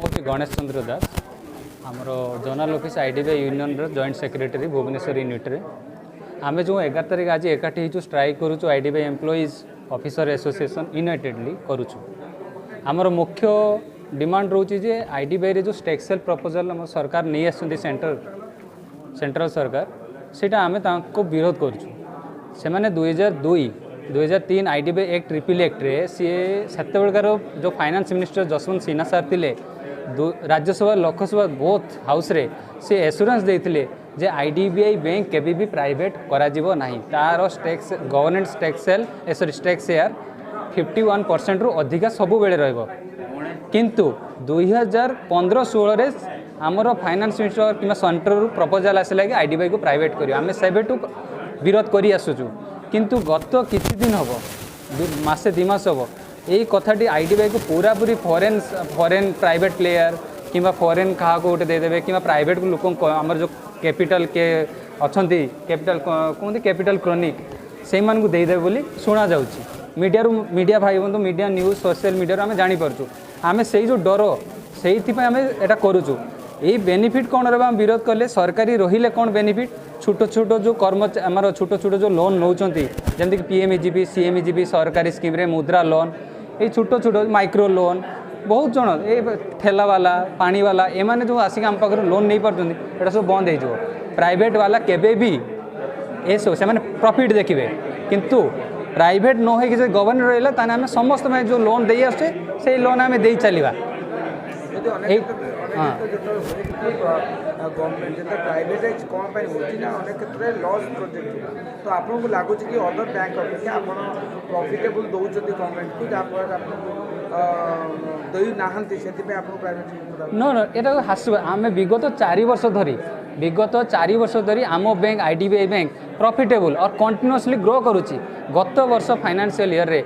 हूँ गणेश चंद्र दास आमर zonal office IDBI union joint secretary Bhubaneswar unit रे आम जो 11 तारीख आज एकाठी हो स्ट्राइक करूँ IDBI employees officer association unitedly करूँ आमर मुख्य डिमांड रोचे जे आईडीबीआई जो स्टेक्सेल प्रपोजल आम सरकार नहीं आसुँच सेंट्रल सरकार सेटा आम विरोध करूँ से मैंने 2003 आईडीबीआई एक्ट ट्रिपल एक्ट रे सी से जो फाइनेंस मिनिस्टर जसवंत सिन्हा सार थे राज्यसभा लोकसभा बोथ हाउस रे सी एश्योरेंस देते जे आईडीबीआई बैंक केबी भी प्राइवेट करा नहीं तार स्टेक्स गवर्नमेंट स्टेक्सेल सॉरी स्टेक्स शेयर 51% रु अधिका सबु बेले रहबो किंतु 2015-16 रे आमर फाइनेंस मिनिस्टर कि सेंटर प्रपोजल आसला कि आईडीबीआई को प्राइवेट करियो आमे सेबेटू विरोध करी आसुचु किंतु गत किछि दिन हबो मासे 2 मास हबो यही कथाटी आईडीबीआई को पूरा पूरी फॉरेन प्राइवेट प्लेयर किंबा फॉरेन क्या गोटे देदेवे कि प्राइवेट लोक आमर जो कैपिटल के अच्छा कैपिटल कहते कैपिटल क्रोनिक से देदेवे बोली शुणा जाउछि मीडिया भाई बंधु मीडिया न्यूज सोशल मीडिया आम जापरचु आम से जो डर से आम एटा करूँ यही बेनिफिट कौन रहा विरोध कले सरकारी रहिले कौन बेनिफिट छोट छोट जो कर्मचारी आमर छोट छोट जो लोन नौकरी जमीक पीएमईजीपी सीएमईजीपी सरकारी स्कीम रे मुद्रा लोन ये छोट छोट माइक्रो लोन बहुत जन ये ठेला वाला पानी वाला एमाने जो आसिक आम पाखर लोन नहीं पार्टी सब बंद हो प्राइवेट वाला केबे भी ये सब से प्रॉफिट देखिए किंतु प्राइवेट न हो कि गवर्नमेंट रहा आम समस्त में जो लोन दे आसे से लोन आम दे चलवा हाँ गवर्नमेंट जो प्राइवेटाइज कौन होना अनेक क्षेत्र में लॉस प्रोजेक्ट तो आपको लगुच कि अदर बैंक अपेक्षा आप प्रॉफिटेबल दौरान गवर्नमेंट को जहाँफल प्राइवेट नो नो ये हास्य आम विगत 4 वर्ष धरी आम बैंक आईडीबीआई बैंक प्रॉफिटेबल और कंटिन्यूअसली ग्रो करुच्ची गत वर्ष फाइनेंशियल ईयर रे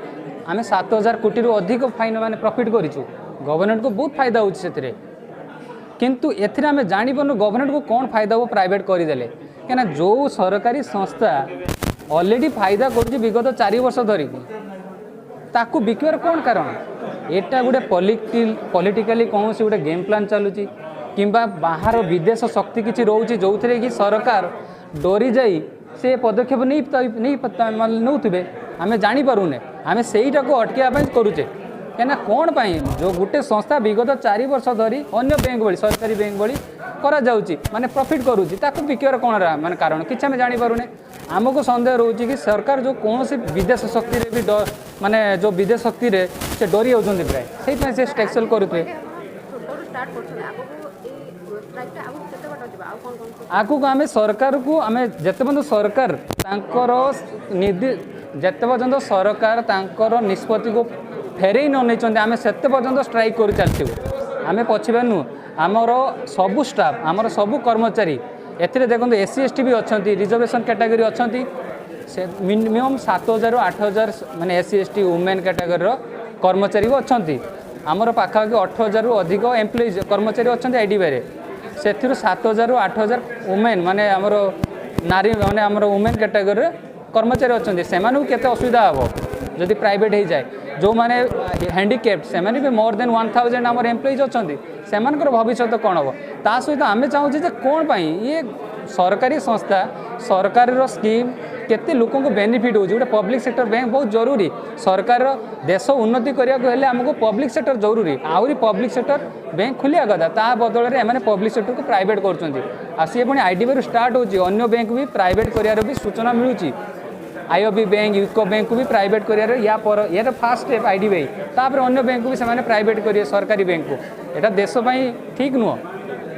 आम 7,000 कोटी रु अधिक फाइन माने प्रॉफिट करूँ गवर्नमेंट को बहुत फायदा होती किंतु एथिरे आम जापर गवर्नमेंट को कौन फायदा हो प्राइवेट करदेले क्या जो सरकारी संस्था ऑलरेडी फायदा कर विगत 4 वर्ष धरिकी ताकू बिकवार कौन कारण एटा गोटे पॉलिटिकली कौन से गोटे गेम प्लान चलुची किंबा बाहर विदेश शक्ति किसी रोचे जो थे कि सरकार डरी जाई से पदक्षेप नहीं नौथे आम जापरूने आम से अटकवा करुचे क्या कौन पाई जो गोटे संस्था विगत 4 वर्ष धरी अन्य बैंक भली सरकारी बैंक भली करा जाउची माने प्रॉफिट करूची ताकू बिकवार कौन रहा माने कारण किसी आम जापरूने आमको सन्देह रोचे कि सरकार जो कौन सी विदेश शक्ति रे भी माने जो विदेश शक्ति रे से डरी होउछन प्राय से स्टेक्सेल करुथे आगु आम सरकार को आम जिते पर्यंत सरकार जिते पर्यंत सरकार निष्पत्ति को फेरई न नहीं आम से पर्यंत स्ट्राइक कर चलू आम पछिबानु आमर सबू स्टाफ आमर सबू कर्मचारी एथिरे देखो एससी एसटी भी अच्छा रिजर्वेशन कैटेगरी अच्छा से मिनिमम 7,000 ରୁ 8,000 माने एससी एसटी वुमेन कैटेगरी कर्मचारी भी अच्छा आमर पाखापाखि 8,000 ରୁ अधिक एम्प्लॉइज कर्मचारी अच्छा आईडीबीआई से 7,000 ରୁ 8,000 वुमेन माने आमर नारी माने आमर वुमेन कैटेगरी कर्मचारी अच्छा से केते असुविधा हम जदि प्राइवेट हो जाए जो माने हैंडिकेप्ड से भी मोर देन 1,000 आमर एम्प्लॉइज अच्छा से भविष्य कौन हम ता सहित आम चाहूँ कौन पाई ये सरकारी संस्था सरकार स्कीम केते लोकों को बेनिफिट हो पब्लिक सेक्टर बैंक बहुत जरूरी सरकार देश उन्नति करने आमको पब्लिक सेक्टर जरूरी आहरी पब्लिक सेक्टर बैंक खोलिया कथा ता बदल में पब्लिक सेक्टर को प्राइवेट कर सी पुणी आईडीबीआई स्टार्ट होन्य बैंक भी प्राइवेट करार भी सूचना मिलूँ आईओबी बैंक यूको बैंक को भी प्राइवेट करार या फास्ट स्टेप आईडीबीआई तापर अन्य बैंक को भी से प्राइवेट करेंगे सरकारी बैंक को यहाँ देशपाई ठीक नुह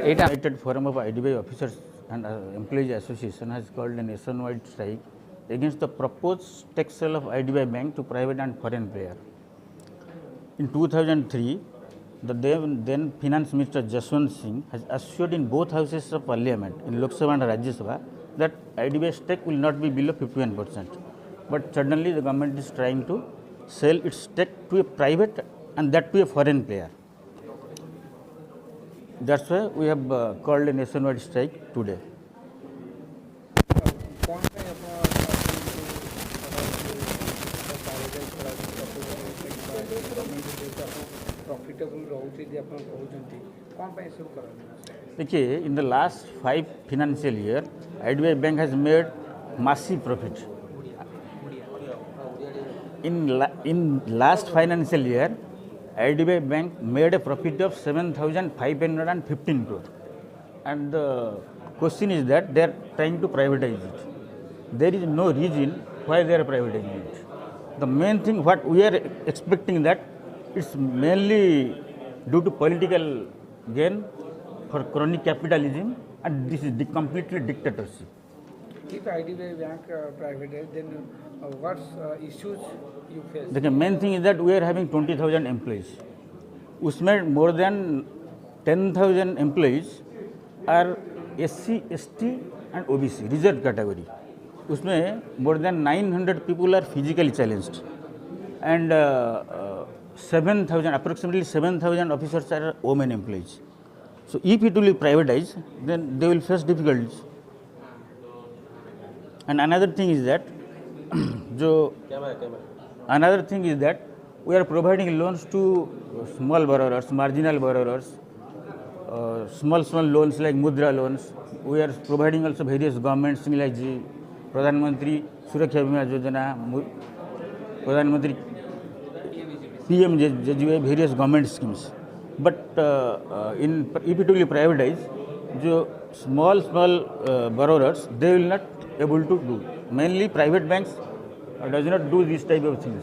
यहाँ United Forum of IDBI Officers and Employees Association has called a nationwide strike against the proposed tax sale of IDBI Bank to private and foreign player. In 2003, the then Finance Minister Jaswant Singh has assured in both houses of Parliament, in Lok Sabha and Rajya Sabha, that IDBI stake will not be below 51%. But suddenly the government is trying to sell its stake to a private and that to a foreign player. That's why we have called a nationwide strike today. Profitable रोचे ଆପଣ କହୁଛନ୍ତି କ'ଣ ପାଇଁ ଏସବୁ କରନ୍ତି? देखिए, in the last 5 financial year, IDBI Bank has made massive profit. In last financial year, IDBI Bank made a profit of 7,515 crore, and the question is that they are trying to privatize it. There is no reason why they are privatizing it. The main thing what we are expecting that it's mainly due to political gain for crony capitalism, and this is completely dictatorship. If IDBI Bank privatized, then what issues you face? The main thing is that we are having 20,000 employees. उसमें more than 10,000 employees are SC, ST and OBC reserved category. उसमें more than 900 people are physically challenged, and 7,000 approximately 7,000 officers are women employees. So if it will be privatized, then they will face difficulties. And another thing is that we are providing loans to small borrowers, marginal borrowers, small loans like Mudra loans. We are providing also various government schemes like Pradhan Mantri Suraksha Bima Yojana, Pradhan Mantri PMJJY, various government schemes. But if it will be privatized, small borrowers, they will not able to do. Mainly private banks does not do this type of things.